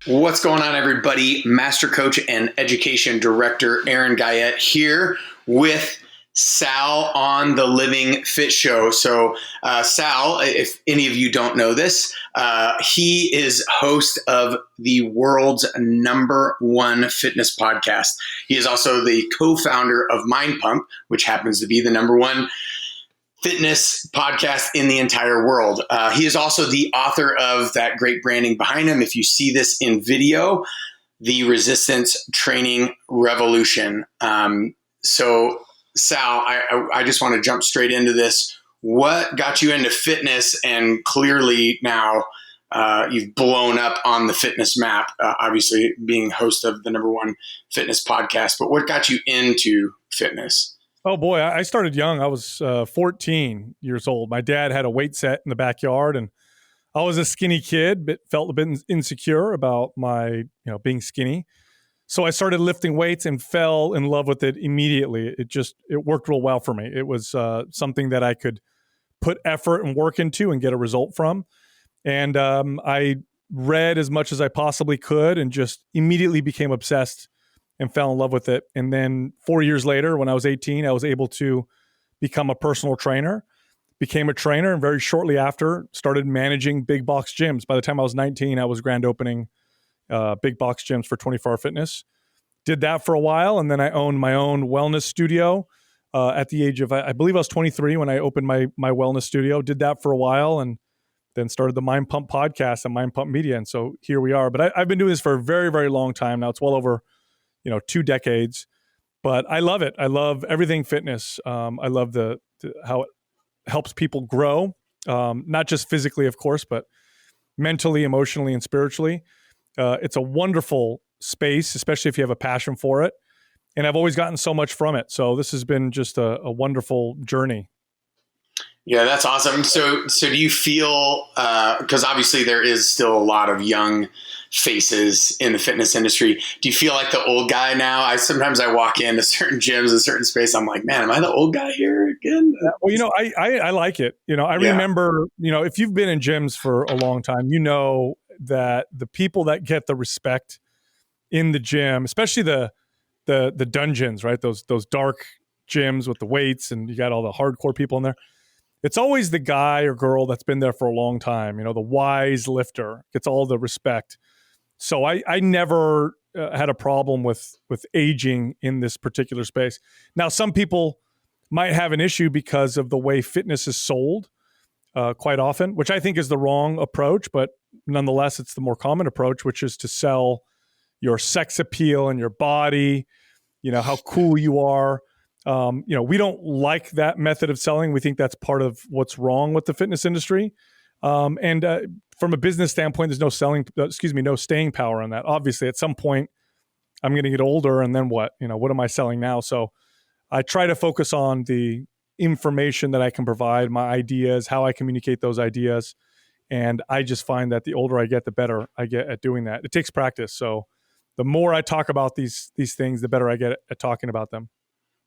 What's going on, everybody? Master Coach and Education Director Aaron Guyett here with Sal on the Living.Fit Show. So Sal, if any of you don't know this, he is host of the world's #1 fitness podcast. He is also the co-founder of Mind Pump, which happens to be the #1 fitness podcast in the entire world. He is also the author of that great branding behind him. If you see this in video, the Resistance Training Revolution. So Sal, I just want to jump straight into this. What got you into fitness? And clearly now you've blown up on the fitness map, obviously being host of the #1 fitness podcast, but what got you into fitness? Oh boy, I started young. I was 14 years old. My dad had a weight set in the backyard, and I was a skinny kid, but felt a bit insecure about my, being skinny. So I started lifting weights and fell in love with it immediately. It worked real well for me. It was something that I could put effort and work into and get a result from. And I read as much as I possibly could and just immediately became obsessed and fell in love with it. And then 4 years later, when I was 18, I was able to become a personal trainer, became a trainer, and very shortly after started managing big box gyms. By the time I was 19, I was grand opening big box gyms for 24 Hour Fitness. Did that for a while, and then I owned my own wellness studio at the age of, I believe I was 23 when I opened my wellness studio. Did that for a while, and then started the Mind Pump podcast and Mind Pump Media. And so here we are. But I've been doing this for a very, very long time now. It's well over 2 decades, but I love it. I love everything fitness. I love how it helps people grow, not just physically, of course, but mentally, emotionally, and spiritually. It's a wonderful space, especially if you have a passion for it. And I've always gotten so much from it. So this has been just a wonderful journey. Yeah, that's awesome. So do you feel, because obviously there is still a lot of young faces in the fitness industry, do you feel like the old guy now? Sometimes I walk into certain gyms, a certain space, I'm like, man, am I the old guy here again? Well, I like it. I remember, if you've been in gyms for a long time, that the people that get the respect in the gym, especially the dungeons, right? Those dark gyms with the weights, and you got all the hardcore people in there. It's always the guy or girl that's been there for a long time. The wise lifter gets all the respect. So I never had a problem with aging in this particular space. Now, some people might have an issue because of the way fitness is sold quite often, which I think is the wrong approach, but nonetheless, it's the more common approach, which is to sell your sex appeal and your body, how cool you are. We don't like that method of selling. We think that's part of what's wrong with the fitness industry. And from a business standpoint, there's no staying power on that. Obviously, at some point, I'm going to get older, and then what? What am I selling now? So I try to focus on the information that I can provide, my ideas, how I communicate those ideas. And I just find that the older I get, the better I get at doing that. It takes practice. So the more I talk about these things, the better I get at talking about them.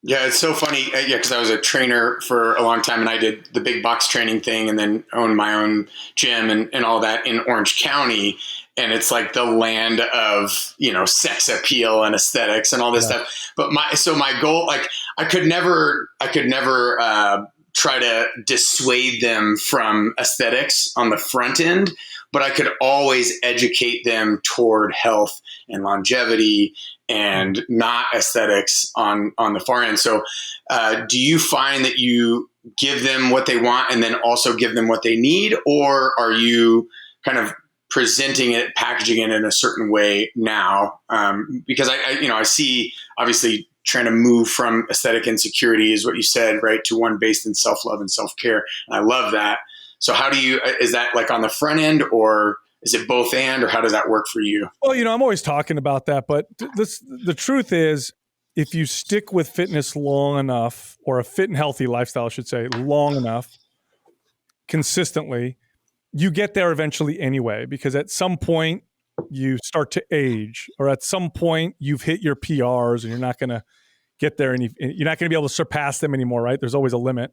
Yeah, it's so funny. Yeah, because I was a trainer for a long time, and I did the big box training thing, and then owned my own gym and all that in Orange County. And it's like the land of sex appeal and aesthetics and all this stuff. But my goal, like I could never try to dissuade them from aesthetics on the front end, but I could always educate them toward health and longevity and not aesthetics on the far end. So do you find that you give them what they want and then also give them what they need, or are you kind of presenting it, packaging it in a certain way now? Because I see obviously trying to move from aesthetic insecurity is what you said, right, to one based in self-love and self-care. And I love that. So is that like on the front end, or is it both and, or how does that work for you? Well, I'm always talking about that, but the truth is, if you stick with fitness long enough, or a fit and healthy lifestyle, I should say, long enough, consistently, you get there eventually anyway, because at some point you start to age, or at some point you've hit your PRs and you're not going to get there, and you're not going to be able to surpass them anymore, right? There's always a limit.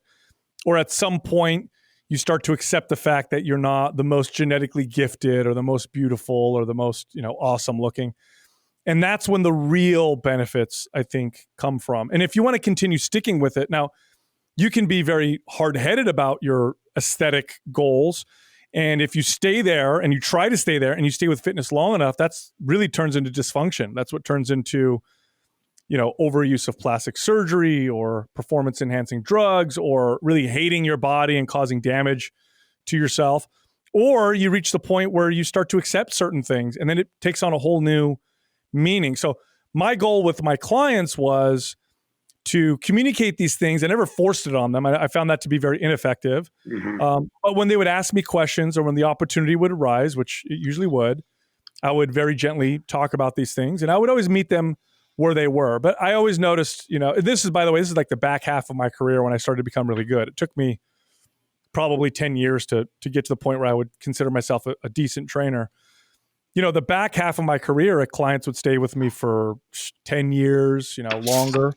Or at some point you start to accept the fact that you're not the most genetically gifted or the most beautiful or the most, awesome looking. And that's when the real benefits, I think, come from. And if you want to continue sticking with it, now you can be very hard-headed about your aesthetic goals. And if you stay there and you try to stay there and you stay with fitness long enough, that's really turns into dysfunction. That's what turns into, overuse of plastic surgery or performance enhancing drugs or really hating your body and causing damage to yourself. Or you reach the point where you start to accept certain things and then it takes on a whole new meaning. So my goal with my clients was to communicate these things. I never forced it on them. I found that to be very ineffective. Mm-hmm. But when they would ask me questions or when the opportunity would arise, which it usually would, I would very gently talk about these things. And I would always meet them where they were. But I always noticed, this is, by the way, this is like the back half of my career when I started to become really good. It took me probably 10 years to get to the point where I would consider myself a decent trainer. The back half of my career, clients would stay with me for 10 years, longer.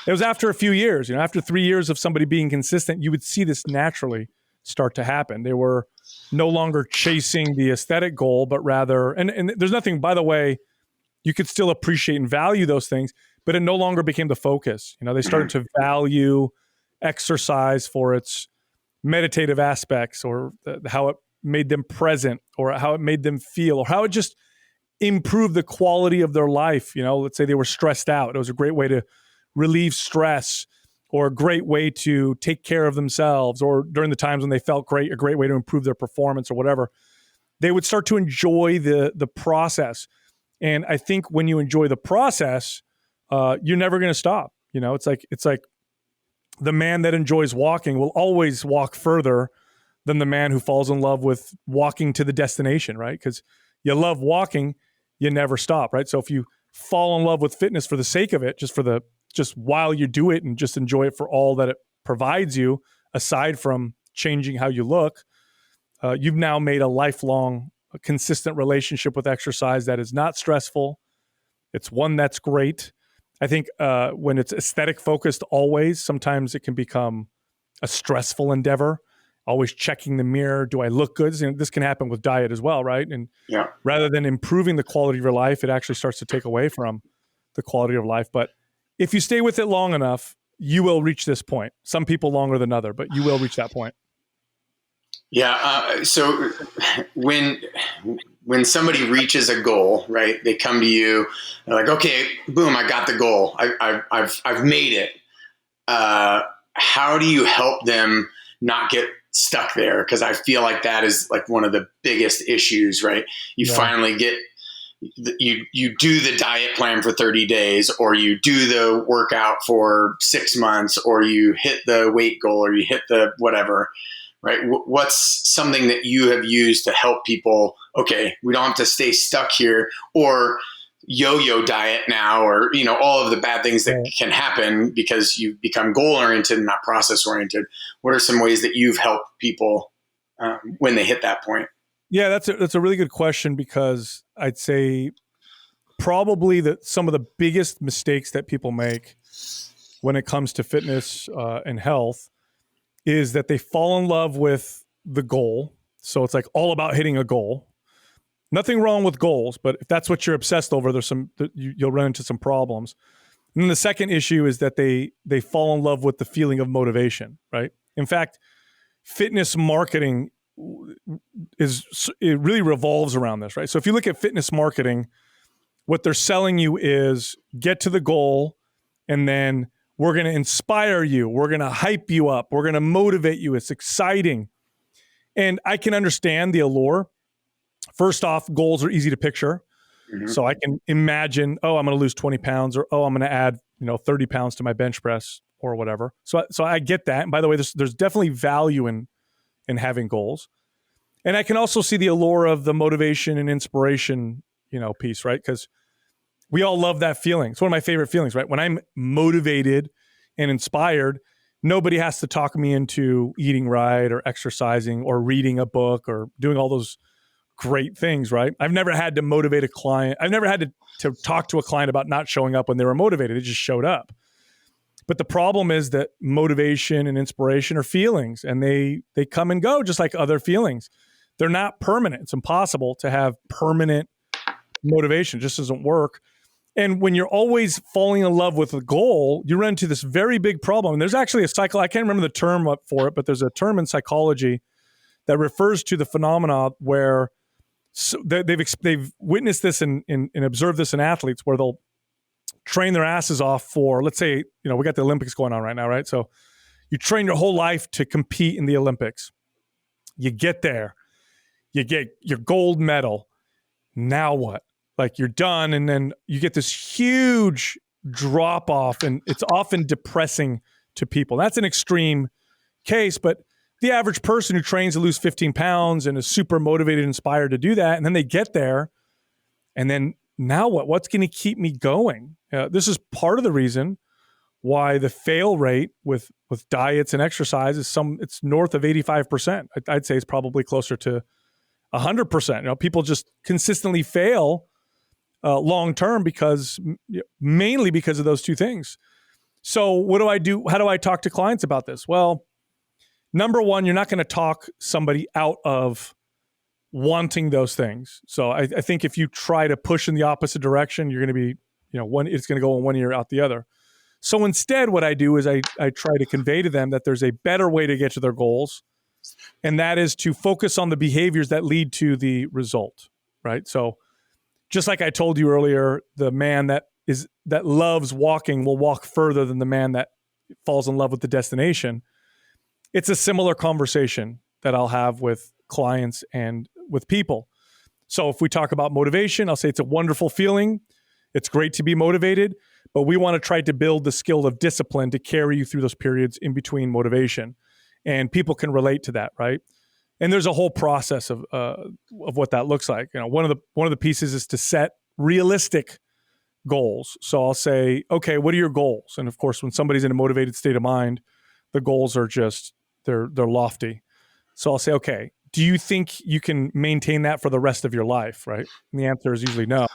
It was after a few years, after 3 years of somebody being consistent, you would see this naturally start to happen. They were no longer chasing the aesthetic goal, but rather, and there's nothing, by the way, you could still appreciate and value those things, but it no longer became the focus. They started to value exercise for its meditative aspects or how it made them present or how it made them feel or how it just improved the quality of their life. Let's say they were stressed out. It was a great way to relieve stress or a great way to take care of themselves, or during the times when they felt great, a great way to improve their performance or whatever. They would start to enjoy the process. And I think when you enjoy the process, you're never going to stop. It's like the man that enjoys walking will always walk further than the man who falls in love with walking to the destination, right? Because you love walking, you never stop, right? So if you fall in love with fitness for the sake of it, just while you do it and just enjoy it for all that it provides you, aside from changing how you look, you've now made a lifelong, consistent relationship with exercise that is not stressful. It's one that's great. I think when it's aesthetic focused always, sometimes it can become a stressful endeavor, always checking the mirror. Do I look good? This can happen with diet as well, right? And rather than improving the quality of your life, it actually starts to take away from the quality of life. But if you stay with it long enough, you will reach this point. Some people longer than other, but you will reach that point. Yeah. So when somebody reaches a goal, right, they come to you, they're like, okay, boom, I got the goal. I've made it. How do you help them not get stuck there? Because I feel like that is like one of the biggest issues, right? You finally get, you do the diet plan for 30 days, or you do the workout for 6 months, or you hit the weight goal, or you hit the whatever, right? What's something that you have used to help people? Okay, we don't have to stay stuck here, or yo-yo diet now, or, all of the bad things that can happen because you become goal-oriented and not process-oriented. What are some ways that you've helped people when they hit that point? Yeah, that's a really good question, because I'd say probably that some of the biggest mistakes that people make when it comes to fitness and health is that they fall in love with the goal. So it's like all about hitting a goal. Nothing wrong with goals, but if that's what you're obsessed over, you'll run into some problems. And then the second issue is that they fall in love with the feeling of motivation, right? In fact, fitness marketing it really revolves around this, right? So if you look at fitness marketing, what they're selling you is get to the goal, and then we're going to inspire you. We're going to hype you up. We're going to motivate you. It's exciting. And I can understand the allure. First off, goals are easy to picture. Mm-hmm. So I can imagine, I'm going to lose 20 pounds, or, I'm going to add, 30 pounds to my bench press or whatever. So I get that. And by the way, there's definitely value in having goals. And I can also see the allure of the motivation and inspiration, piece, right? Because we all love that feeling. It's one of my favorite feelings, right? When I'm motivated and inspired, nobody has to talk me into eating right or exercising or reading a book or doing all those great things, right? I've never had to motivate a client. I've never had to talk to a client about not showing up when they were motivated. It just showed up. But the problem is that motivation and inspiration are feelings, and they come and go just like other feelings. They're not permanent. It's impossible to have permanent motivation. It just doesn't work. And when you're always falling in love with a goal, you run into this very big problem. And there's actually a cycle. I can't remember the term for it, but there's a term in psychology that refers to the phenomena where they've witnessed this and observed this in athletes, where they'll train their asses off for, let's say, we got the Olympics going on right now, right? So you train your whole life to compete in the Olympics. You get there, you get your gold medal. Now what? Like, you're done, and then you get this huge drop off, and it's often depressing to people. That's an extreme case, but the average person who trains to lose 15 pounds and is super motivated, inspired to do that, and then they get there, and then now what? What's going to keep me going? This is part of the reason why the fail rate with diets and exercise is it's north of 85%. I'd say it's probably closer to 100%. People just consistently fail long term mainly because of those two things. So what do I do? How do I talk to clients about this? Well, number one, you're not going to talk somebody out of wanting those things. So I think if you try to push in the opposite direction, you're going to be, it's going to go in one ear, out the other. So instead, what I do is I try to convey to them that there's a better way to get to their goals, and that is to focus on the behaviors that lead to the result, right? So just like I told you earlier, the man that loves walking will walk further than the man that falls in love with the destination. It's a similar conversation that I'll have with clients and with people. So if we talk about motivation, I'll say it's a wonderful feeling. It's great to be motivated, but we want to try to build the skill of discipline to carry you through those periods in between motivation. And people can relate to that, right? And there's a whole process of what that looks like. One of the pieces is to set realistic goals. So I'll say, okay, what are your goals? And of course, when somebody's in a motivated state of mind, the goals are just they're lofty. So I'll say, okay, do you think you can maintain that for the rest of your life, right? And the answer is usually no.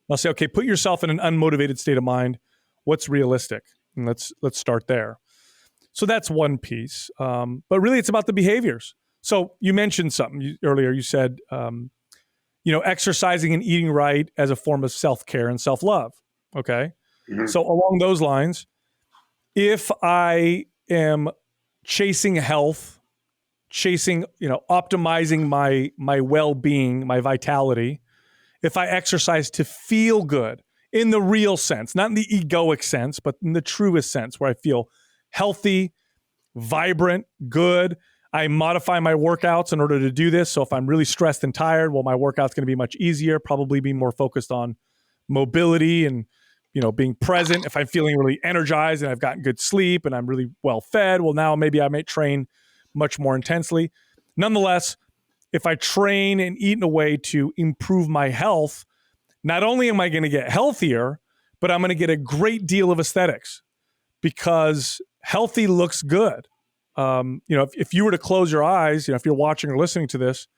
I'll say, okay, put yourself in an unmotivated state of mind. What's realistic? And let's start there. So that's one piece. But really, it's about the behaviors. So you mentioned something earlier. You said, exercising and eating right as a form of self-care and self-love. Okay. Mm-hmm. So along those lines, if I am chasing health, optimizing my well-being, my vitality, if I exercise to feel good in the real sense, not in the egoic sense, but in the truest sense, where I feel healthy, vibrant, good. I modify my workouts in order to do this. So if I'm really stressed and tired, well, my workout's going to be much easier, probably be more focused on mobility and, being present. If I'm feeling really energized and I've gotten good sleep and I'm really well fed, well, now maybe I might train much more intensely. Nonetheless, if I train and eat in a way to improve my health, not only am I going to get healthier, but I'm going to get a great deal of aesthetics, because healthy looks good. If you were to close your eyes, if you're watching or listening to this,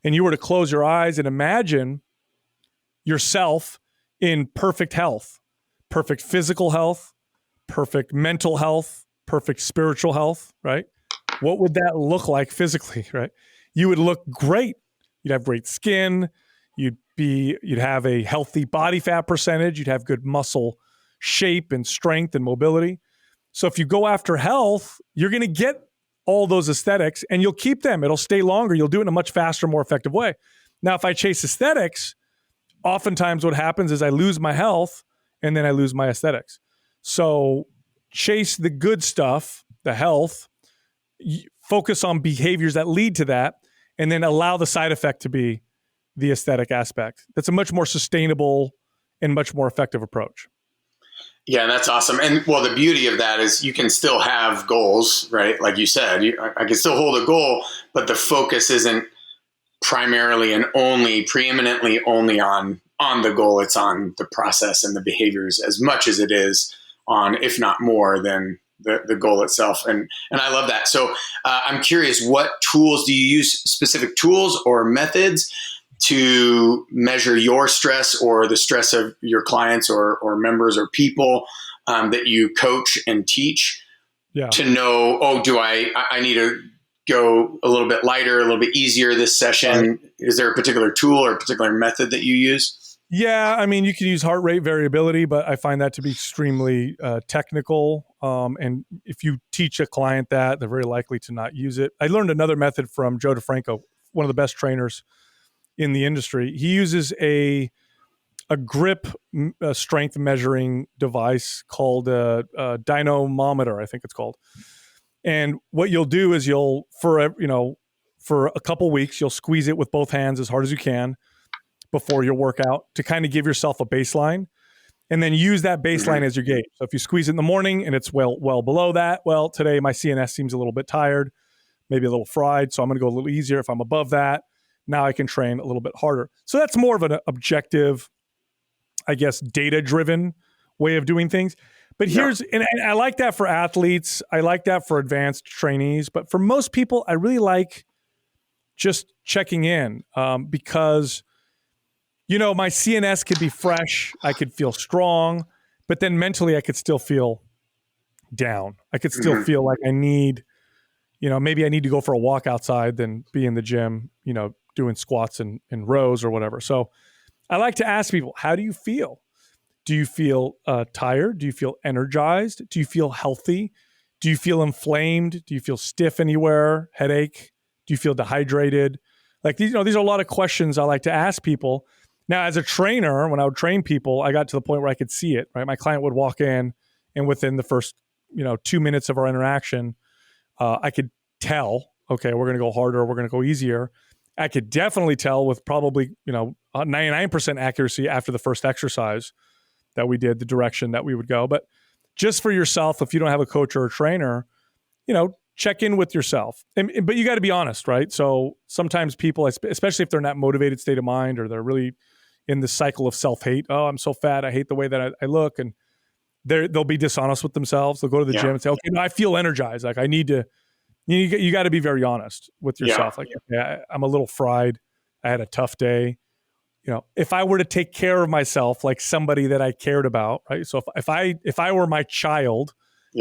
and you were to close your eyes and imagine yourself in perfect health, perfect physical health, perfect mental health, perfect spiritual health, right? What would that look like physically, right? You would look great. You'd have great skin. You'd have a healthy body fat percentage. You'd have good muscle shape and strength and mobility. So if you go after health, you're going to get all those aesthetics and you'll keep them. It'll stay longer. You'll do it in a much faster, more effective way. Now, if I chase aesthetics, oftentimes what happens is I lose my health and then I lose my aesthetics. So chase the good stuff, the health, focus on behaviors that lead to that, and then allow the side effect to be the aesthetic aspect. That's a much more sustainable and much more effective approach. Yeah, that's awesome. And well, the beauty of that is you can still have goals, right? Like you said, I can still hold a goal, but the focus isn't primarily and preeminently only on the goal. It's on the process and the behaviors as much as it is on, if not more than the goal itself. And I love that. So I'm curious, what tools do you use, specific tools or methods to measure your stress or the stress of your clients or members or people? that you coach and teach Yeah. to know, oh, I need to go a little bit lighter, a little bit easier this session? Right. Is there a particular tool or a particular method that you use? Yeah, I mean, you can use heart rate variability, but I find that to be extremely technical. And if you teach a client that, they're very likely to not use it. I learned another method from Joe DeFranco, one of the best trainers in the industry. He uses a grip strength measuring device called a dynamometer, I think it's called. And what you'll do is for a couple weeks, you'll squeeze it with both hands as hard as you can before your workout to kind of give yourself a baseline, and then use that baseline as your gauge. So if you squeeze it in the morning and it's well below that, well, today my CNS seems a little bit tired, maybe a little fried, so I'm going to go a little easier. If I'm above that, now I can train a little bit harder. So that's more of an objective, I guess, data-driven way of doing things. But and I like that for athletes. I like that for advanced trainees. But for most people, I really like just checking in because, my CNS could be fresh. I could feel strong, but then mentally I could still feel down. I could still feel like I need, maybe I need to go for a walk outside than be in the gym, doing squats and rows or whatever. So I like to ask people, how do you feel? Do you feel tired? Do you feel energized? Do you feel healthy? Do you feel inflamed? Do you feel stiff anywhere? Headache? Do you feel dehydrated? Like these are a lot of questions I like to ask people. Now, as a trainer, when I would train people, I got to the point where I could see it, right? My client would walk in, and within the first, 2 minutes of our interaction, I could tell, okay, we're going to go harder, we're going to go easier. I could definitely tell with probably, 99% accuracy after the first exercise that we did, the direction that we would go. But just for yourself, if you don't have a coach or a trainer, check in with yourself. But you got to be honest, right? So sometimes people, especially if they're in that motivated state of mind, or they're really in this cycle of self-hate. Oh, I'm so fat. I hate the way that I look. And they'll be dishonest with themselves. They'll go to the gym and say, okay, no, I feel energized. Like I need to, you got to be very honest with yourself. Like, okay, I'm a little fried. I had a tough day. If I were to take care of myself like somebody that I cared about, right? So if I were my child,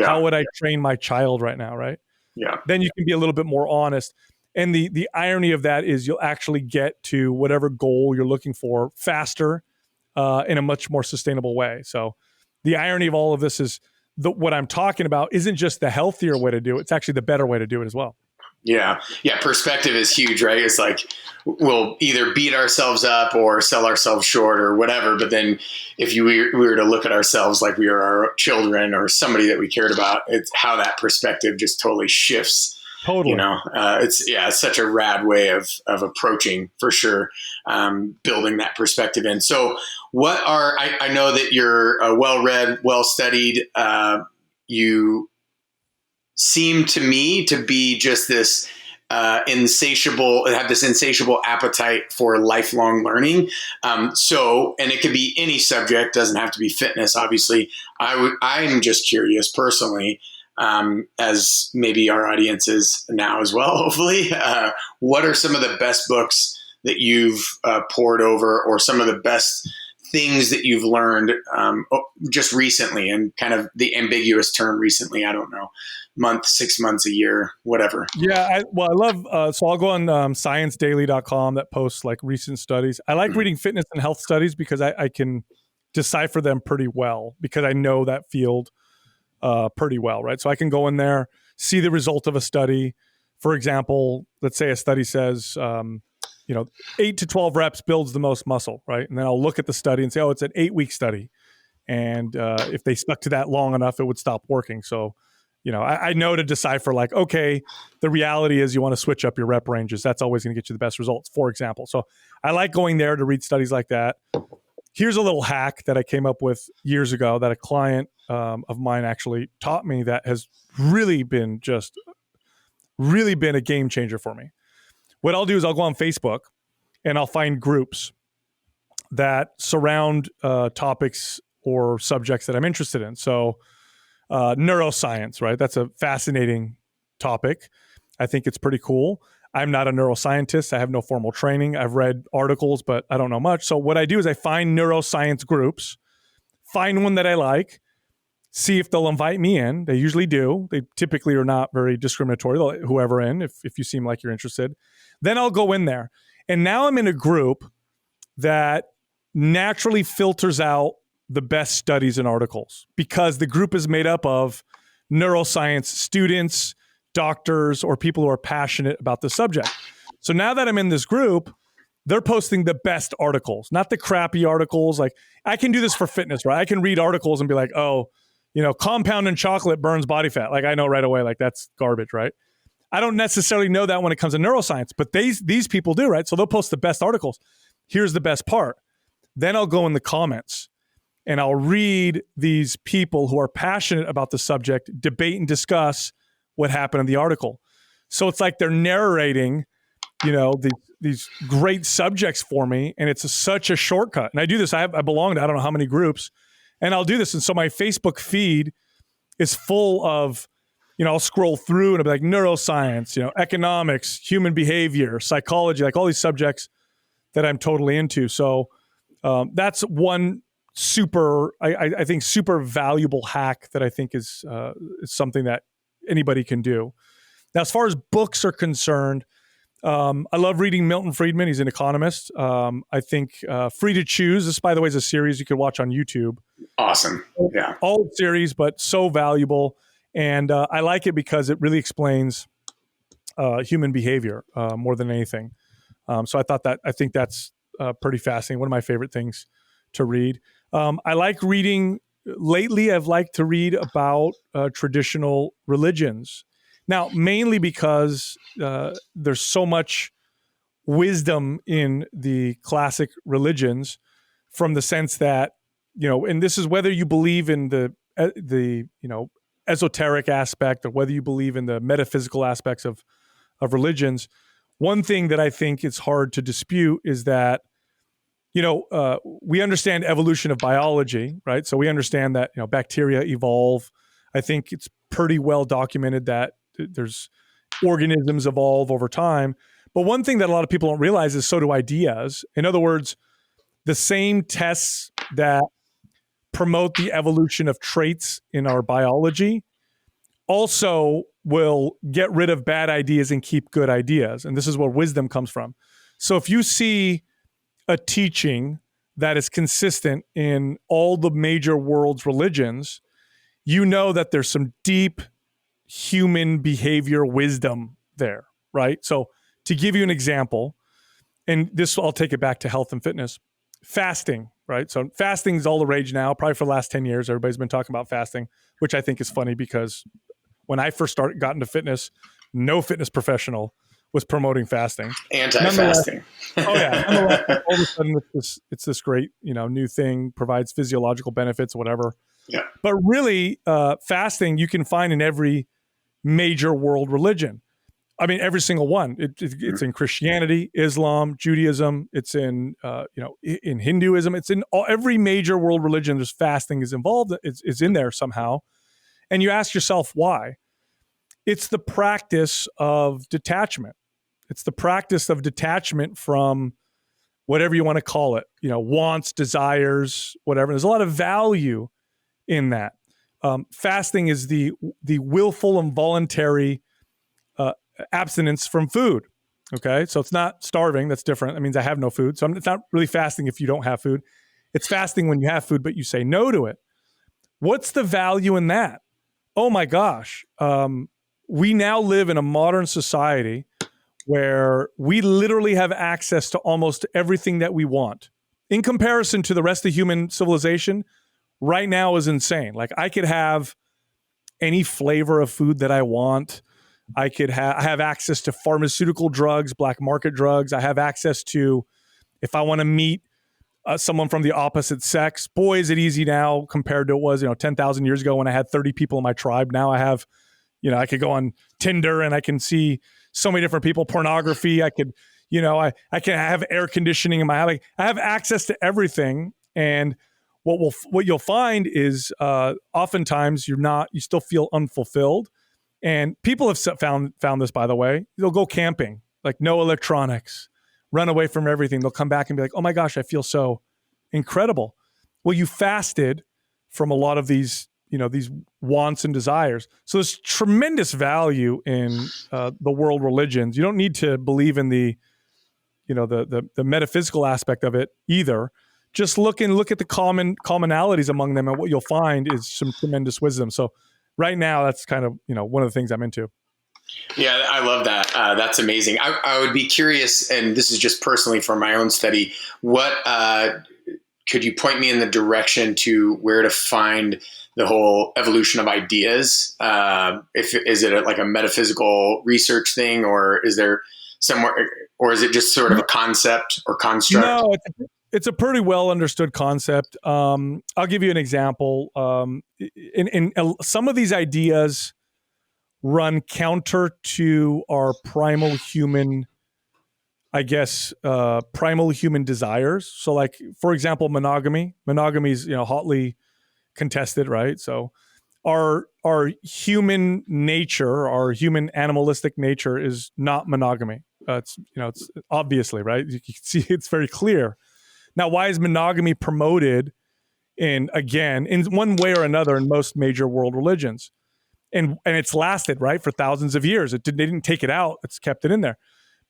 how would I train my child right now, right? Yeah. Then you can be a little bit more honest. And the irony of that is you'll actually get to whatever goal you're looking for faster in a much more sustainable way. So the irony of all of this is what I'm talking about isn't just the healthier way to do it. It's actually the better way to do it as well. Yeah. Yeah. Perspective is huge, right? It's like we'll either beat ourselves up or sell ourselves short or whatever. But then if we were to look at ourselves like we are our children or somebody that we cared about, it's how that perspective just totally shifts. Totally. It's such a rad way of approaching, for sure, building that perspective in. So I know that you're well-read, well-studied. You seem to me to be just this have this insatiable appetite for lifelong learning. And it could be any subject, doesn't have to be fitness, obviously. I'm just curious personally, as maybe our audience is now as well, hopefully, what are some of the best books that you've poured over, or some of the best things that you've learned just recently, and kind of the ambiguous term recently, I don't know, month, 6 months, a year, whatever. Yeah. I love, so I'll go on sciencedaily.com that posts like recent studies. I like reading fitness and health studies because I can decipher them pretty well because I know that field pretty well, right? So I can go in there, see the result of a study. For example, let's say a study says, 8 to 12 reps builds the most muscle, right? And then I'll look at the study and say, oh, it's an 8-week study. And if they stuck to that long enough, it would stop working. So, I know to decipher like, okay, the reality is you want to switch up your rep ranges. That's always going to get you the best results, for example. So I like going there to read studies like that. Here's a little hack that I came up with years ago that a client of mine actually taught me that has really been a game changer for me. What I'll do is I'll go on Facebook and I'll find groups that surround topics or subjects that I'm interested in. So neuroscience, right? That's a fascinating topic. I think it's pretty cool. I'm not a neuroscientist. I have no formal training. I've read articles, but I don't know much. So what I do is I find neuroscience groups, find one that I like, see if they'll invite me in. They usually do. They typically are not very discriminatory. They'll let whoever in if you seem like you're interested. Then I'll go in there. And now I'm in a group that naturally filters out the best studies and articles because the group is made up of neuroscience students, doctors, or people who are passionate about the subject. So now that I'm in this group, they're posting the best articles, not the crappy articles. Like I can do this for fitness, right? I can read articles and be like, oh, compound in chocolate burns body fat. Like I know right away, like that's garbage, right? I don't necessarily know that when it comes to neuroscience, but these people do, right? So they'll post the best articles. Here's the best part. Then I'll go in the comments and I'll read these people who are passionate about the subject, debate and discuss what happened in the article. So it's like they're narrating, these great subjects for me, and it's such a shortcut. And I do this. I belong to I don't know how many groups, and I'll do this. And so my Facebook feed is full of, I'll scroll through and I'll be like neuroscience, economics, human behavior, psychology, like all these subjects that I'm totally into. So that's one I think super valuable hack that I think is something that anybody can do. Now, as far as books are concerned, I love reading Milton Friedman. He's an economist. I think Free to Choose, this, by the way, is a series you can watch on YouTube. Awesome. Yeah. Old series, but so valuable. And I like it because it really explains human behavior more than anything. So I think that's pretty fascinating. One of my favorite things to read. I like reading lately. I've liked to read about traditional religions. Now, mainly because there's so much wisdom in the classic religions, from the sense that, and this is whether you believe in the esoteric aspect or whether you believe in the metaphysical aspects of religions. One thing that I think is hard to dispute is that, we understand evolution of biology, right? So we understand that, bacteria evolve. I think it's pretty well documented that there's organisms evolve over time. But one thing that a lot of people don't realize is so do ideas. In other words, the same tests that promote the evolution of traits in our biology also will get rid of bad ideas and keep good ideas. And this is where wisdom comes from. So if you see a teaching that is consistent in all the major world's religions, you know that there's some deep human behavior wisdom there, right? So to give you an example, and this, I'll take it back to health and fitness, fasting, right? So fasting is all the rage now. Probably for the last 10 years, everybody's been talking about fasting, which I think is funny because when I first got into fitness, no fitness professional was promoting fasting. Anti-fasting. Oh yeah. All of a sudden it's this great, new thing, provides physiological benefits, whatever. Yeah. But really, fasting you can find in every major world religion. I mean, every single one. It's in Christianity, Islam, Judaism. It's in in Hinduism. It's in every major world religion. There's fasting is involved. It's in there somehow. And you ask yourself why. It's the practice of detachment. It's the practice of detachment from whatever you want to call it. Wants, desires, whatever. There's a lot of value in that. Fasting is the willful and voluntary abstinence from food. Okay, so it's not starving. That's different. That means I have no food. So it's not really fasting if you don't have food. It's fasting when you have food, but you say no to it. What's the value in that? Oh my gosh. We now live in a modern society where we literally have access to almost everything that we want. In comparison to the rest of human civilization, right now is insane. Like I could have any flavor of food that I want. I have access to pharmaceutical drugs, black market drugs. I have access to, if I want to meet someone from the opposite sex, boy, is it easy now compared to it was, 10,000 years ago when I had 30 people in my tribe. Now I have, I could go on Tinder and I can see so many different people, pornography. I could, I can have air conditioning in my house. I have access to everything. And what you'll find is oftentimes you still feel unfulfilled. And people have found this, by the way. They'll go camping, like no electronics, run away from everything. They'll come back and be like, oh my gosh, I feel so incredible. Well, you fasted from a lot of these, these wants and desires. So there's tremendous value in the world religions. You don't need to believe in the metaphysical aspect of it either. Just look at the commonalities among them, and what you'll find is some tremendous wisdom. So right now, that's kind of one of the things I'm into. Yeah, I love that. That's amazing. I would be curious, and this is just personally from my own study, what could you point me in the direction to where to find the whole evolution of ideas? Is it like a metaphysical research thing, or is there somewhere, or is it just sort of a concept or construct? No, it's a pretty well understood concept. I'll give you an example. In some of these ideas run counter to our primal human, primal human desires. So, like, for example, monogamy. Monogamy is hotly contested, right? So our human nature, our human animalistic nature, is not monogamy. It's obviously, right. You can see it's very clear. Now, why is monogamy promoted in one way or another in most major world religions? And it's lasted, right, for thousands of years. They didn't take it out. It's kept it in there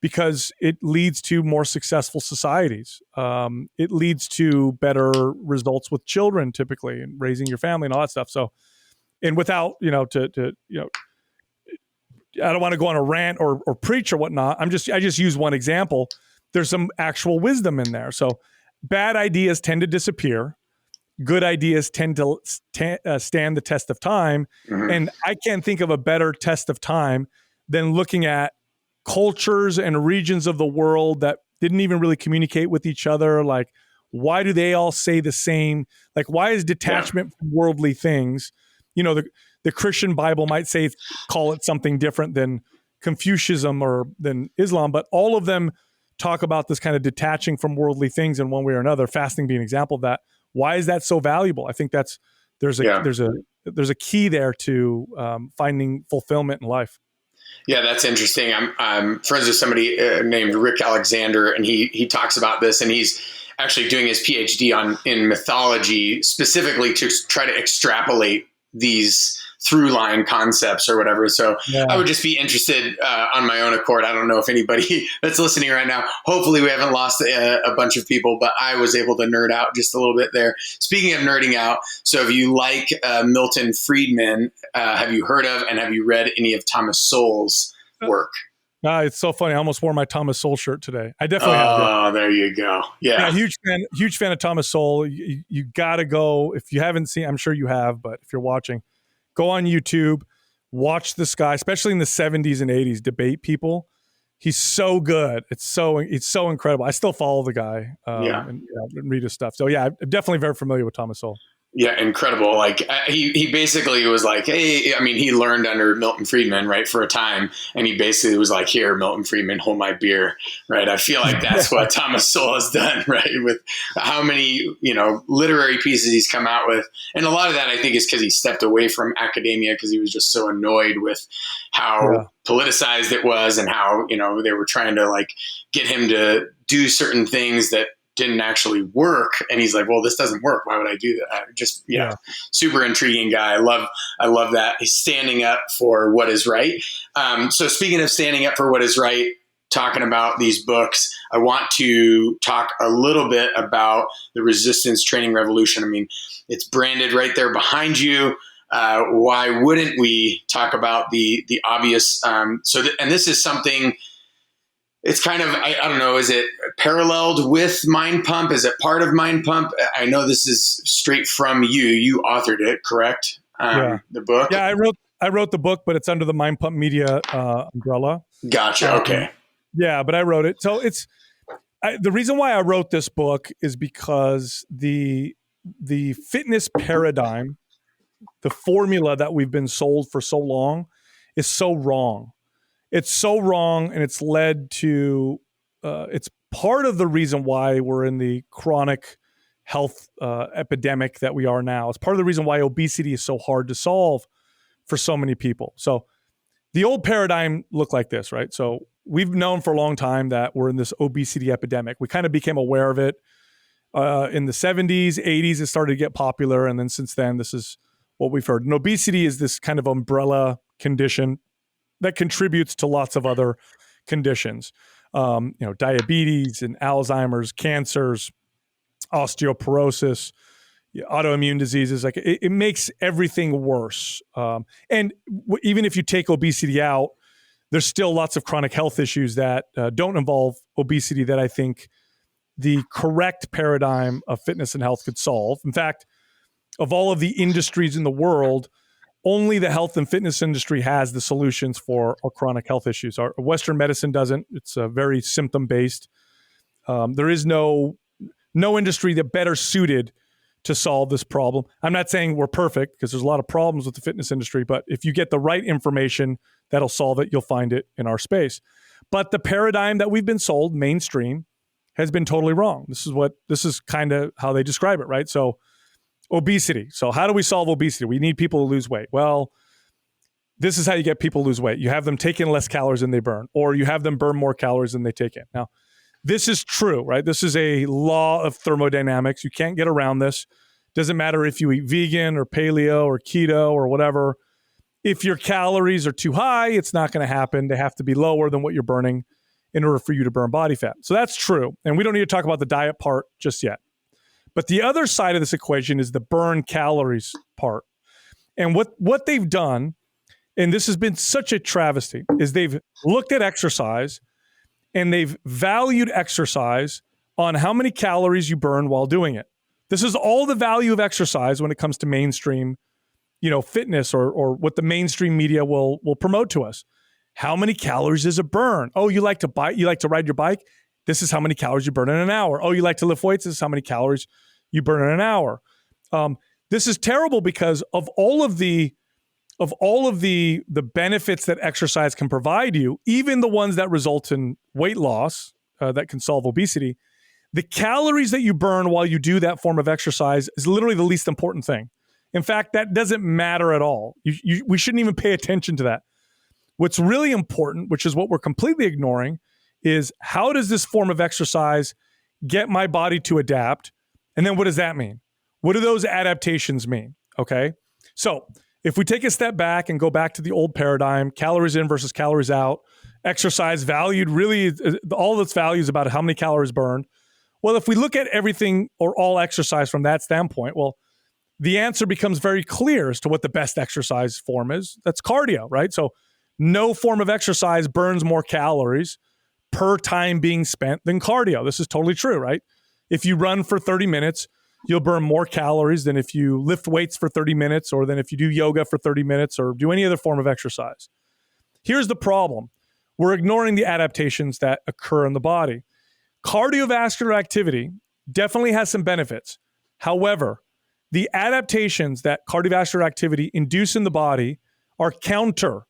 because it leads to more successful societies. It leads to better results with children, typically, and raising your family and all that stuff. So, and without, I don't want to go on a rant or preach or whatnot. I just use one example. There's some actual wisdom in there. So bad ideas tend to disappear. Good ideas tend to stand the test of time. Mm-hmm. And I can't think of a better test of time than looking at cultures and regions of the world that didn't even really communicate with each other. Like, why do they all say the same? Like, why is detachment from worldly things? The Christian Bible might call it something different than Confucianism or than Islam, but all of them talk about this kind of detaching from worldly things in one way or another, fasting being an example of that. Why is that so valuable? I think there's a key there to finding fulfillment in life. Yeah, that's interesting. I'm friends with somebody named Rick Alexander, and he talks about this, and he's actually doing his PhD in mythology specifically to try to extrapolate these through line concepts or whatever. So I would just be interested on my own accord. I don't know if anybody that's listening right now, hopefully we haven't lost a bunch of people, but I was able to nerd out just a little bit there. Speaking of nerding out, so if you like Milton Friedman, have you heard of and have you read any of Thomas Sowell's work? It's so funny. I almost wore my Thomas Sowell shirt today. I definitely have. Oh, there you go. Yeah. Huge fan of Thomas Sowell. You got to go. If you haven't seen, I'm sure you have, but if you're watching, go on YouTube, watch this guy, especially in the 70s and 80s, debate people. He's so good. It's so incredible. I still follow the guy and read his stuff. So yeah, I'm definitely very familiar with Thomas Sowell. Yeah, incredible. Like he basically was like, hey, I mean, he learned under Milton Friedman, right, for a time. And he basically was like, here, Milton Friedman, hold my beer, right? I feel like that's what Thomas Sowell has done, right? With how many, literary pieces he's come out with. And a lot of that, I think, is because he stepped away from academia because he was just so annoyed with how politicized it was and how, they were trying to like get him to do certain things that didn't actually work. And he's like, well, this doesn't work. Why would I do that? Super intriguing guy. I love that. He's standing up for what is right. So speaking of standing up for what is right, talking about these books, I want to talk a little bit about the resistance training revolution. I mean, it's branded right there behind you. Why wouldn't we talk about the obvious? And this is something, it's kind of, I don't know, is it paralleled with Mind Pump? Is it part of Mind Pump? I know this is straight from you. You authored it, correct? The book? Yeah, I wrote the book, but it's under the Mind Pump Media umbrella. Gotcha, okay. But I wrote it. So the reason why I wrote this book is because the fitness paradigm, the formula that we've been sold for so long is so wrong. It's so wrong, and it's led to, it's part of the reason why we're in the chronic health epidemic that we are now. It's part of the reason why obesity is so hard to solve for so many people. So the old paradigm looked like this, right? So we've known for a long time that we're in this obesity epidemic. We kind of became aware of it in the 70s, 80s. It started to get popular, and then since then, this is what we've heard. And obesity is this kind of umbrella condition that contributes to lots of other conditions, diabetes and Alzheimer's, cancers, osteoporosis, autoimmune diseases. Like it makes everything worse. Even if you take obesity out, there's still lots of chronic health issues that don't involve obesity that I think the correct paradigm of fitness and health could solve. In fact, of all of the industries in the world, only the health and fitness industry has the solutions for our chronic health issues. Our Western medicine doesn't. It's very symptom-based. There is no industry that better suited to solve this problem. I'm not saying we're perfect because there's a lot of problems with the fitness industry, but if you get the right information that'll solve it, you'll find it in our space. But the paradigm that we've been sold, mainstream, has been totally wrong. This is kind of how they describe it, right? So obesity. So how do we solve obesity? We need people to lose weight. Well, this is how you get people to lose weight. You have them take in less calories than they burn, or you have them burn more calories than they take in. Now, this is true, right? This is a law of thermodynamics. You can't get around this. Doesn't matter if you eat vegan or paleo or keto or whatever. If your calories are too high, it's not going to happen. They have to be lower than what you're burning in order for you to burn body fat. So that's true. And we don't need to talk about the diet part just yet. But the other side of this equation is the burn calories part. And what they've done, and this has been such a travesty, is they've looked at exercise and they've valued exercise on how many calories you burn while doing it. This is all the value of exercise when it comes to mainstream, fitness or what the mainstream media will promote to us. How many calories does it burn? Oh, you like to ride your bike? This is how many calories you burn in an hour. Oh, you like to lift weights? This is how many calories you burn in an hour. This is terrible because of all of the benefits that exercise can provide you, even the ones that result in weight loss that can solve obesity, the calories that you burn while you do that form of exercise is literally the least important thing. In fact, that doesn't matter at all. We shouldn't even pay attention to that. What's really important, which is what we're completely ignoring, is how does this form of exercise get my body to adapt? And then what does that mean? What do those adaptations mean? Okay. So if we take a step back and go back to the old paradigm, calories in versus calories out, exercise valued really, all of its value is about how many calories burned. Well, if we look at everything or all exercise from that standpoint, well, the answer becomes very clear as to what the best exercise form is. That's cardio, right? So no form of exercise burns more calories per time being spent than cardio. This is totally true, right? If you run for 30 minutes, you'll burn more calories than if you lift weights for 30 minutes or than if you do yoga for 30 minutes or do any other form of exercise. Here's the problem. We're ignoring the adaptations that occur in the body. Cardiovascular activity definitely has some benefits. However, the adaptations that cardiovascular activity induce in the body are counter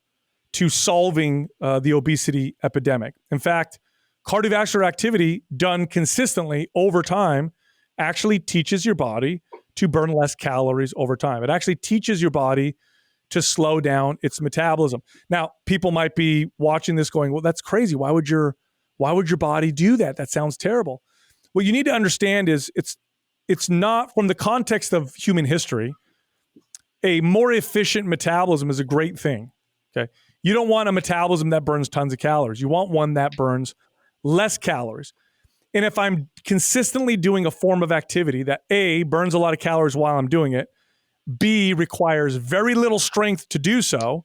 to solving the obesity epidemic. In fact, cardiovascular activity done consistently over time actually teaches your body to burn less calories over time. It actually teaches your body to slow down its metabolism. Now, people might be watching this going, well, that's crazy. Why would your body do that? That sounds terrible. What you need to understand is it's not, from the context of human history, a more efficient metabolism is a great thing. Okay. You don't want a metabolism that burns tons of calories. You want one that burns less calories. And if I'm consistently doing a form of activity that A, burns a lot of calories while I'm doing it, B, requires very little strength to do so,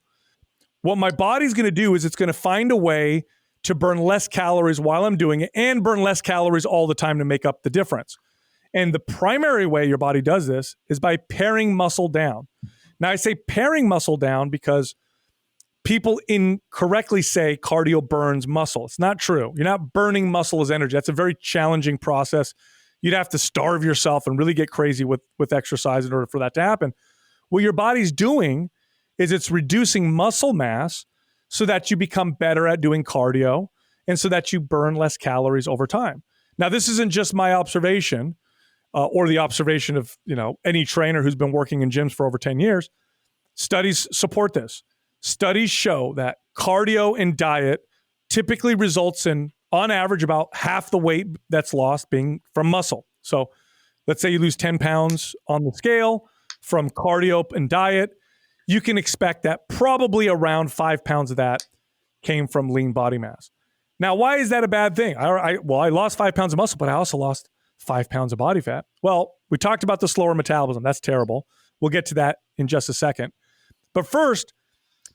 what my body's going to do is it's going to find a way to burn less calories while I'm doing it and burn less calories all the time to make up the difference. And the primary way your body does this is by paring muscle down. Now, I say paring muscle down because people incorrectly say cardio burns muscle. It's not true. You're not burning muscle as energy. That's a very challenging process. You'd have to starve yourself and really get crazy with exercise in order for that to happen. What your body's doing is it's reducing muscle mass so that you become better at doing cardio and so that you burn less calories over time. Now, this isn't just my observation or the observation of any trainer who's been working in gyms for over 10 years. Studies support this. Studies show that cardio and diet typically results in, on average, about half the weight that's lost being from muscle. So let's say you lose 10 pounds on the scale. from cardio and diet, you can expect that probably around 5 pounds of that came from lean body mass. Now, why is that a bad thing? I lost 5 pounds of muscle, but I also lost 5 pounds of body fat. Well, we talked about the slower metabolism. That's terrible. We'll get to that in just a second. But first,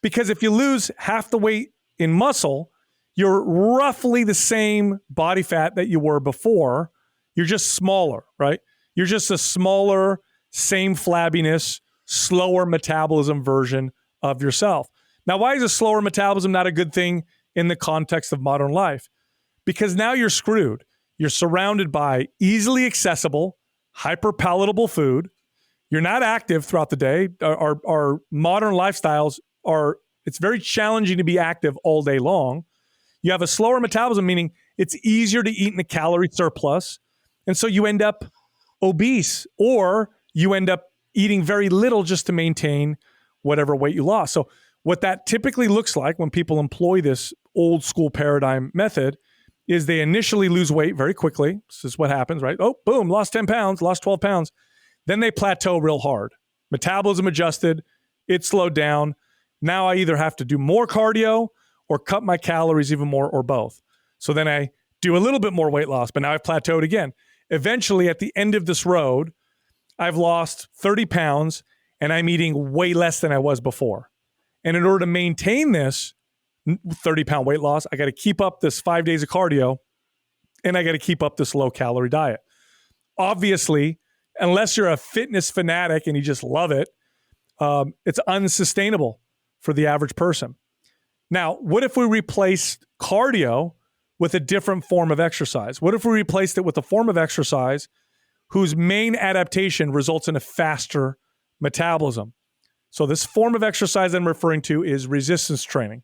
because if you lose half the weight in muscle, you're roughly the same body fat that you were before. You're just smaller, right? You're just a smaller, same flabbiness, slower metabolism version of yourself. Now, why is a slower metabolism not a good thing in the context of modern life? Because now you're screwed. You're surrounded by easily accessible, hyper-palatable food. You're not active throughout the day. Our modern lifestyles it's very challenging to be active all day long. You have a slower metabolism, meaning it's easier to eat in a calorie surplus. And so you end up obese, or you end up eating very little just to maintain whatever weight you lost. So what that typically looks like when people employ this old school paradigm method is they initially lose weight very quickly. This is what happens, right? Oh, boom, lost 10 pounds, lost 12 pounds. Then they plateau real hard. Metabolism adjusted, it slowed down. Now I either have to do more cardio or cut my calories even more, or both. So then I do a little bit more weight loss, but now I've plateaued again. Eventually, at the end of this road, I've lost 30 pounds and I'm eating way less than I was before. And in order to maintain this 30-pound weight loss, I got to keep up this 5 days of cardio and I got to keep up this low-calorie diet. Obviously, unless you're a fitness fanatic and you just love it, it's unsustainable for the average person. Now, what if we replaced cardio with a different form of exercise? What if we replaced it with a form of exercise whose main adaptation results in a faster metabolism? So this form of exercise I'm referring to is resistance training,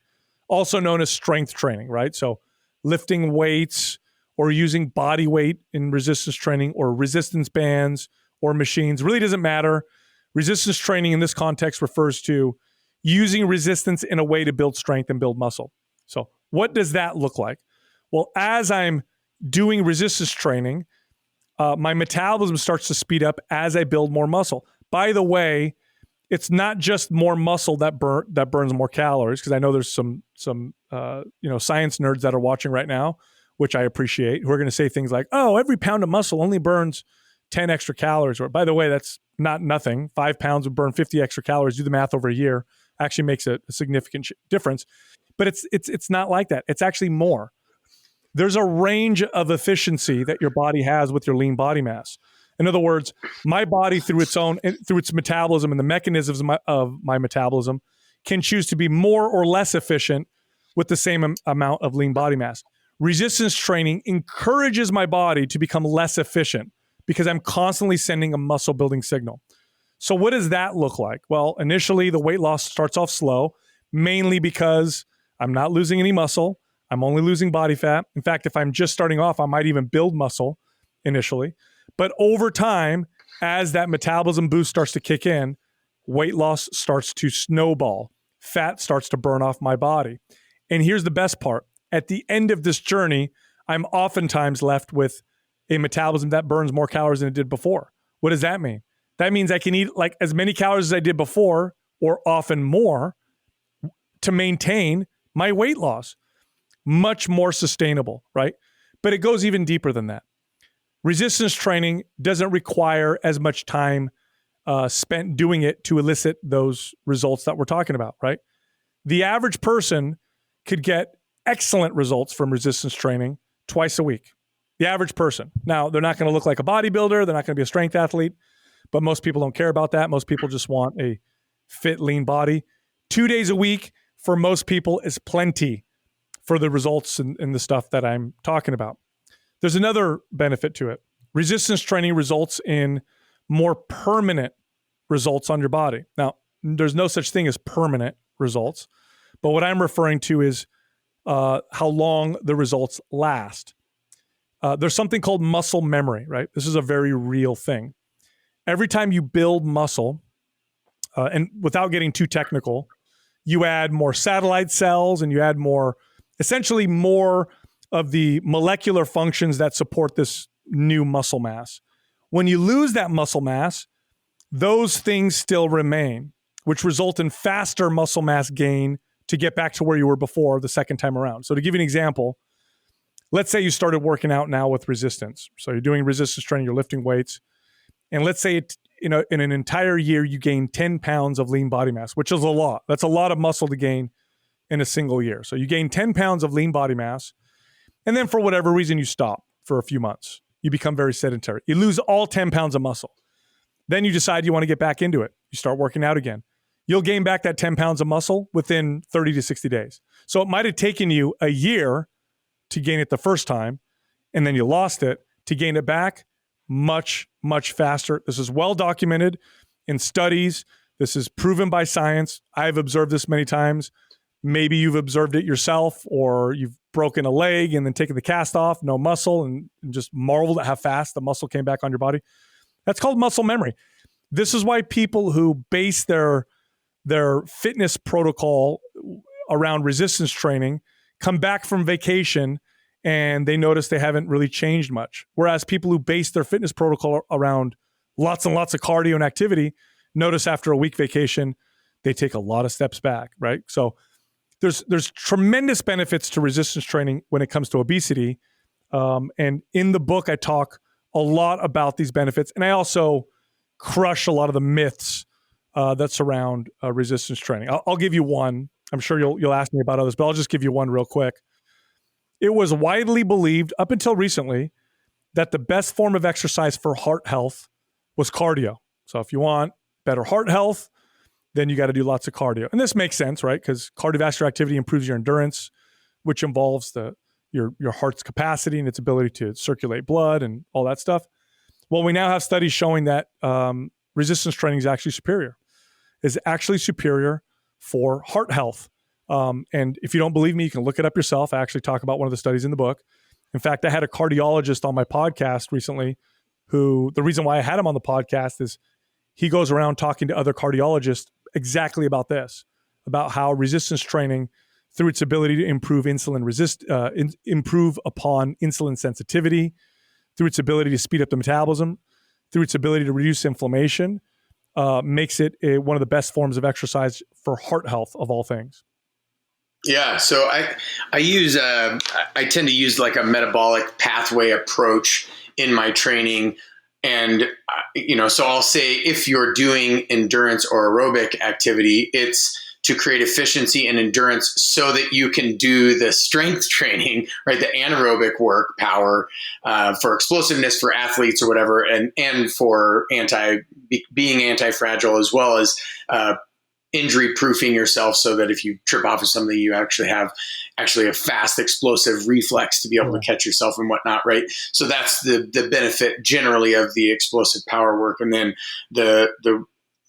also known as strength training, right? So lifting weights or using body weight in resistance training, or resistance bands or machines, really doesn't matter. Resistance training in this context refers to using resistance in a way to build strength and build muscle. So what does that look like? Well, as I'm doing resistance training, my metabolism starts to speed up as I build more muscle. By the way, it's not just more muscle that burns more calories, because I know there's some science nerds that are watching right now, which I appreciate, who are going to say things like, "Oh, every pound of muscle only burns 10 extra calories." Or, by the way, that's not nothing. 5 pounds would burn 50 extra calories. Do the math over a year. Actually makes a significant difference. But it's not like that. It's actually more. There's a range of efficiency that your body has with your lean body mass. In other words, my body, through its metabolism and the mechanisms of my metabolism, can choose to be more or less efficient with the same amount of lean body mass. Resistance training encourages my body to become less efficient because I'm constantly sending a muscle building signal. So what does that look like? Well, initially the weight loss starts off slow, mainly because I'm not losing any muscle. I'm only losing body fat. In fact, if I'm just starting off, I might even build muscle initially. But over time, as that metabolism boost starts to kick in, weight loss starts to snowball. Fat starts to burn off my body. And here's the best part. At the end of this journey, I'm oftentimes left with a metabolism that burns more calories than it did before. What does that mean? That means I can eat like as many calories as I did before, or often more, to maintain my weight loss. Much more sustainable, right? But it goes even deeper than that. Resistance training doesn't require as much time spent doing it to elicit those results that we're talking about, right? The average person could get excellent results from resistance training twice a week. The average person. Now, they're not going to look like a bodybuilder. They're not going to be a strength athlete, but most people don't care about that. Most people just want a fit, lean body. 2 days a week for most people is plenty for the results and the stuff that I'm talking about. There's another benefit to it. Resistance training results in more permanent results on your body. Now, there's no such thing as permanent results, but what I'm referring to is how long the results last. There's something called muscle memory, right? This is a very real thing. Every time you build muscle, and without getting too technical, you add more satellite cells and you add essentially more of the molecular functions that support this new muscle mass. When you lose that muscle mass, those things still remain, which result in faster muscle mass gain to get back to where you were before the second time around. So to give you an example, let's say you started working out now with resistance. So you're doing resistance training, you're lifting weights. And let's say in an entire year, you gain 10 pounds of lean body mass, which is a lot. That's a lot of muscle to gain in a single year. So you gain 10 pounds of lean body mass. And then for whatever reason, you stop for a few months. You become very sedentary. You lose all 10 pounds of muscle. Then you decide you want to get back into it. You start working out again. You'll gain back that 10 pounds of muscle within 30 to 60 days. So it might have taken you a year to gain it the first time, and then you lost it. To gain it back much, much faster. This is well documented in studies. This is proven by science. I've observed this many times. Maybe you've observed it yourself, or you've broken a leg and then taken the cast off, no muscle, and just marveled at how fast the muscle came back on your body. That's called muscle memory. This is why people who base their fitness protocol around resistance training come back from vacation and they notice they haven't really changed much. Whereas people who base their fitness protocol around lots and lots of cardio and activity notice after a week vacation, they take a lot of steps back, right? So there's tremendous benefits to resistance training when it comes to obesity. And in the book, I talk a lot about these benefits. And I also crush a lot of the myths that surround resistance training. I'll give you one. I'm sure you'll ask me about others, but I'll just give you one real quick. It was widely believed up until recently that the best form of exercise for heart health was cardio. So if you want better heart health, then you got to do lots of cardio. And this makes sense, right? Because cardiovascular activity improves your endurance, which involves your heart's capacity and its ability to circulate blood and all that stuff. Well, we now have studies showing that resistance training is actually superior for heart health. And if you don't believe me, you can look it up yourself. I actually talk about one of the studies in the book. In fact, I had a cardiologist on my podcast recently who, the reason why I had him on the podcast is he goes around talking to other cardiologists exactly about this, about how resistance training, through its ability to improve improve upon insulin sensitivity, through its ability to speed up the metabolism, through its ability to reduce inflammation, makes it one of the best forms of exercise for heart health of all things. Yeah. So I tend to use like a metabolic pathway approach in my training. And, so I'll say if you're doing endurance or aerobic activity, it's to create efficiency and endurance so that you can do the strength training, right? The anaerobic work, power, for explosiveness for athletes or whatever, and for being anti-fragile, as well as, injury proofing yourself so that if you trip off of something, you actually have a fast explosive reflex to be able to catch yourself and whatnot. Right. So that's the benefit generally of the explosive power work. And then the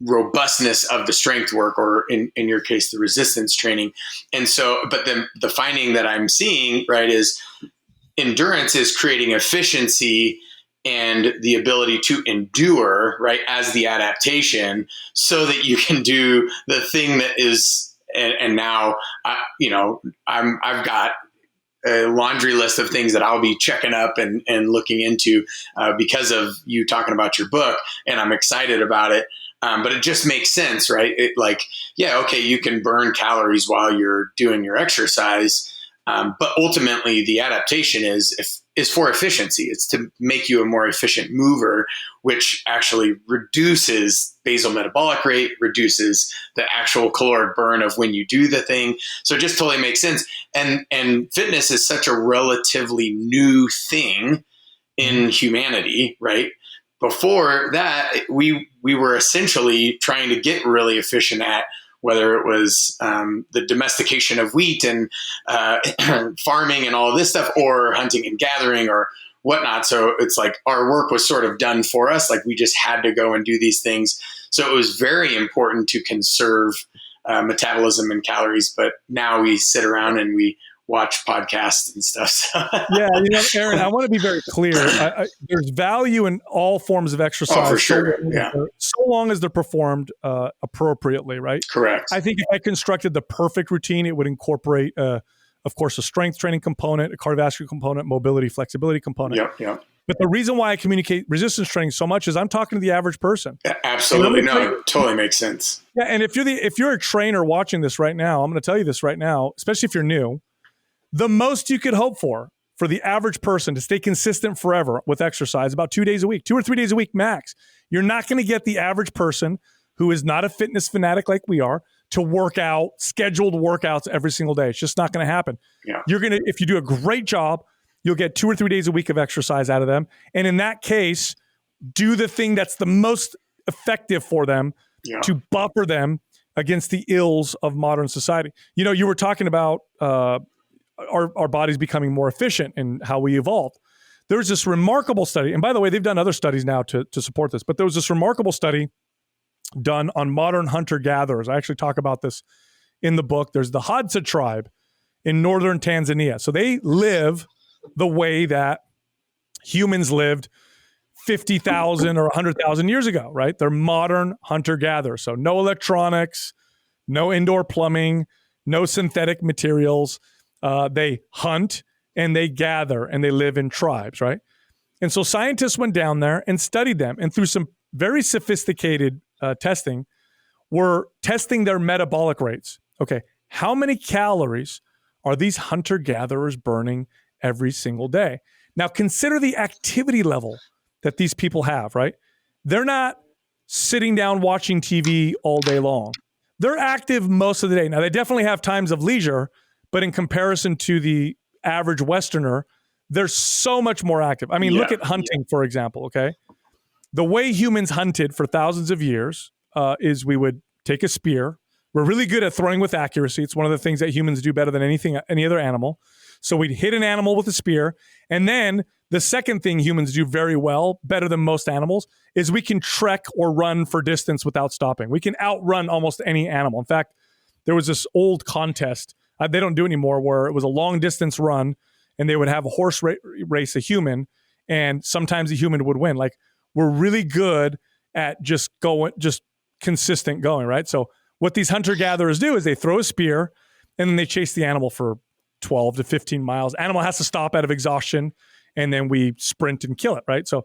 robustness of the strength work, or in your case, the resistance training. And so, but then the finding that I'm seeing, right, is endurance is creating efficiency and the ability to endure, right, as the adaptation, so that you can do the thing that is, and now, I've got a laundry list of things that I'll be checking up and looking into because of you talking about your book, and I'm excited about it. But it just makes sense, right? You can burn calories while you're doing your exercise. But ultimately, the adaptation is for efficiency. It's to make you a more efficient mover, which actually reduces basal metabolic rate, reduces the actual caloric burn of when you do the thing. So it just totally makes sense. And fitness is such a relatively new thing in humanity, right? Before that, we were essentially trying to get really efficient at whether it was the domestication of wheat and farming and all of this stuff, or hunting and gathering or whatnot. So it's like our work was sort of done for us. Like we just had to go and do these things. So it was very important to conserve metabolism and calories. But now we sit around and we watch podcasts and stuff. Yeah, Aaron, I want to be very clear. There's value in all forms of exercise. Oh, for sure. So long as they're performed appropriately, right? Correct. I think if I constructed the perfect routine, it would incorporate, of course, a strength training component, a cardiovascular component, mobility, flexibility component. Yep. But the reason why I communicate resistance training so much is I'm talking to the average person. Absolutely. absolutely. No, it totally makes sense. Yeah, and if you're a trainer watching this right now, I'm going to tell you this right now, especially if you're new, the most you could hope for the average person to stay consistent forever with exercise, about 2 days a week, 2 or 3 days a week max. You're not going to get the average person who is not a fitness fanatic like we are to work out scheduled workouts every single day. It's just not going to happen. Yeah. If you do a great job, you'll get 2 or 3 days a week of exercise out of them. And in that case, do the thing that's the most effective for them to buffer them against the ills of modern society. You know, you were talking about our bodies becoming more efficient and how we evolved. There's this remarkable study, and by the way, they've done other studies now to support this, but there was this remarkable study done on modern hunter-gatherers. I actually talk about this in the book. There's the Hadza tribe in northern Tanzania. So they live the way that humans lived 50,000 or 100,000 years ago, right? They're modern hunter-gatherers. So no electronics, no indoor plumbing, no synthetic materials. They hunt and they gather and they live in tribes, right? And so scientists went down there and studied them, and through some very sophisticated testing, were testing their metabolic rates. Okay, how many calories are these hunter-gatherers burning every single day? Now consider the activity level that these people have, right? They're not sitting down watching TV all day long. They're active most of the day. Now they definitely have times of leisure, but in comparison to the average Westerner, they're so much more active. I mean, look at hunting, for example, okay? The way humans hunted for thousands of years is we would take a spear. We're really good at throwing with accuracy. It's one of the things that humans do better than any other animal. So we'd hit an animal with a spear. And then the second thing humans do very well, better than most animals, is we can trek or run for distance without stopping. We can outrun almost any animal. In fact, there was this old contest, they don't do anymore, where it was a long distance run and they would have a horse race a human, and sometimes the human would win. Like, we're really good at just consistent going, right? So what these hunter-gatherers do is they throw a spear and then they chase the animal for 12 to 15 miles. Animal has to stop out of exhaustion, and then we sprint and kill it, right? So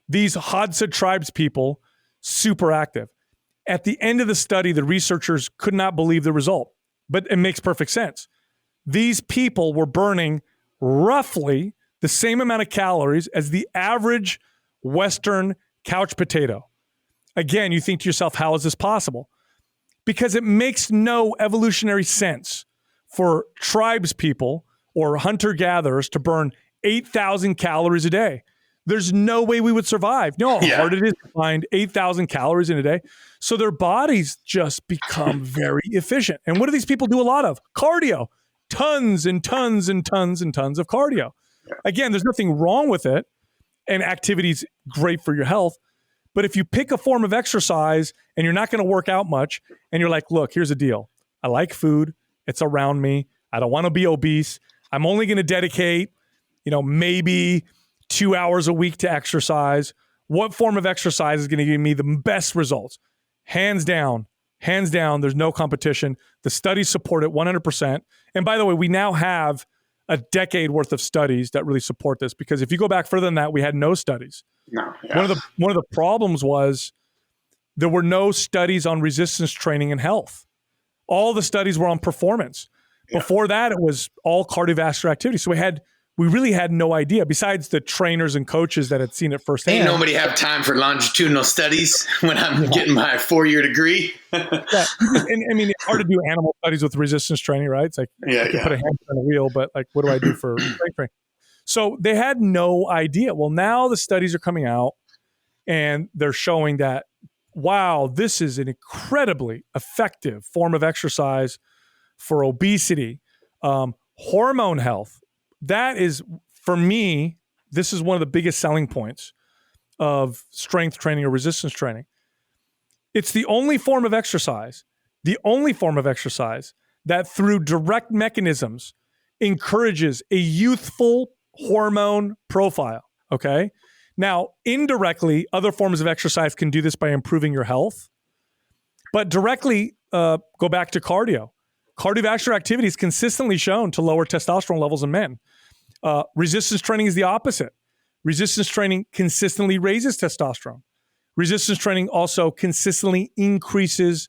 these Hadza tribes people, super active. At the end of the study, the researchers could not believe the result, but it makes perfect sense. These people were burning roughly the same amount of calories as the average Western couch potato. Again, you think to yourself, how is this possible? Because it makes no evolutionary sense for tribes people or hunter-gatherers to burn 8,000 calories a day. There's no way we would survive. You know how hard it is to find 8,000 calories in a day? So their bodies just become very efficient. And what do these people do a lot of? Cardio. Tons and tons and tons and tons of cardio. Again, there's nothing wrong with it, and activity's great for your health. But if you pick a form of exercise and you're not going to work out much, and you're like, look, here's the deal. I like food. It's around me. I don't want to be obese. I'm only going to dedicate, maybe 2 hours a week to exercise. What form of exercise is going to give me the best results? Hands down, there's no competition. The studies support it 100%. And by the way, we now have a decade worth of studies that really support this, because if you go back further than that, we had no studies. No. Yeah. One of the problems was there were no studies on resistance training and health. All the studies were on performance. Yeah. Before that, it was all cardiovascular activity. So we really had no idea, besides the trainers and coaches that had seen it firsthand. Ain't nobody have time for longitudinal studies when I'm getting my 4-year degree. And I mean, it's hard to do animal studies with resistance training, right? It's like, I can put a hamster on a wheel, but like, what do I do for strength training? So they had no idea. Well, now the studies are coming out and they're showing that, wow, this is an incredibly effective form of exercise for obesity, hormone health. That is, for me, this is one of the biggest selling points of strength training or resistance training. It's the only form of exercise that through direct mechanisms encourages a youthful hormone profile, okay? Now, indirectly, other forms of exercise can do this by improving your health, but directly, go back to cardio. Cardiovascular activity is consistently shown to lower testosterone levels in men. Resistance training is the opposite. Resistance training consistently raises testosterone. Resistance training also consistently increases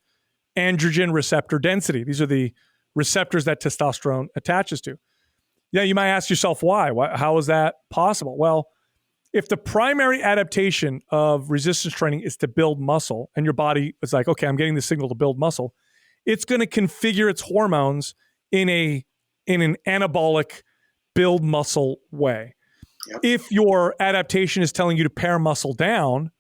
androgen receptor density. These are the receptors that testosterone attaches to. Yeah, you might ask yourself why? How is that possible? Well, if the primary adaptation of resistance training is to build muscle, and your body is like, okay, I'm getting the signal to build muscle, it's going to configure its hormones in an anabolic build muscle way. Yep. If your adaptation is telling you to pare muscle down,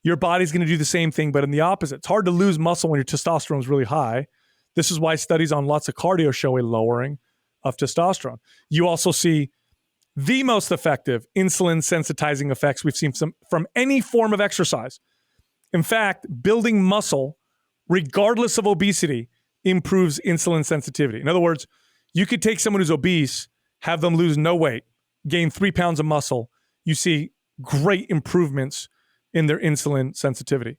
your body's going to do the same thing, but in the opposite. It's hard to lose muscle when your testosterone is really high. This is why studies on lots of cardio show a lowering of testosterone. You also see the most effective insulin sensitizing effects we've seen from any form of exercise. In fact, building muscle, regardless of obesity, improves insulin sensitivity. In other words, you could take someone who's obese, have them lose no weight, gain 3 pounds of muscle. You see great improvements in their insulin sensitivity.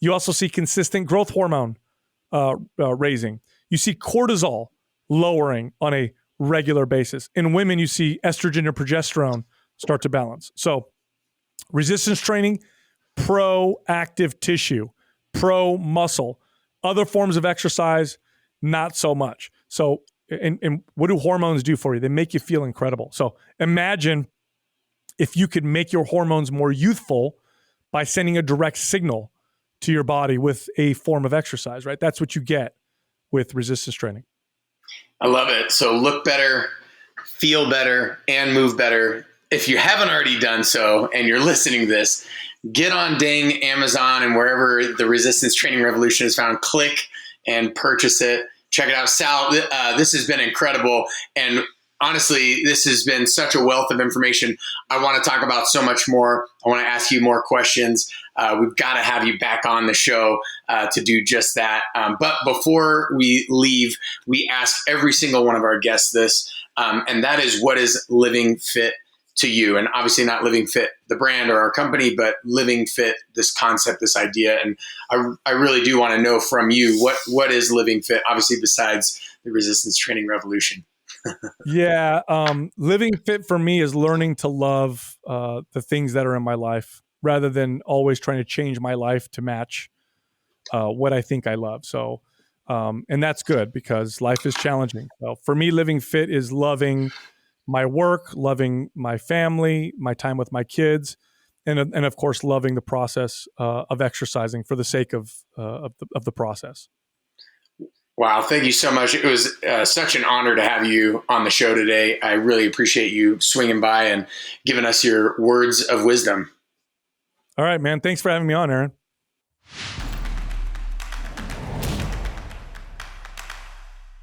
You also see consistent growth hormone raising. You see cortisol lowering on a regular basis. In women, you see estrogen and progesterone start to balance. So resistance training, pro-active tissue, pro-muscle. Other forms of exercise, not so much. So, and what do hormones do for you? They make you feel incredible. So imagine if you could make your hormones more youthful by sending a direct signal to your body with a form of exercise, right? That's what you get with resistance training. I love it. So look better, feel better, and move better. If you haven't already done so and you're listening to this, get on Ding, Amazon, and wherever the Resistance Training Revolution is found, click and purchase it. Check it out. Sal, this has been incredible. And honestly, this has been such a wealth of information. I want to talk about so much more. I want to ask you more questions. We've got to have you back on the show to do just that. But before we leave, we ask every single one of our guests this, and that is, what is Living Fit to you? And obviously not Living Fit, the brand or our company, but Living Fit, this concept, this idea. And I really do want to know from you, what is Living Fit, obviously besides the Resistance Training Revolution? Yeah. Living Fit for me is learning to love the things that are in my life rather than always trying to change my life to match what I think I love. So, and that's good because life is challenging. So for me, Living Fit is loving my work, loving my family, my time with my kids, and of course, loving the process of exercising for the sake of the process. Wow. Thank you so much. It was such an honor to have you on the show today. I really appreciate you swinging by and giving us your words of wisdom. All right, man. Thanks for having me on, Aaron.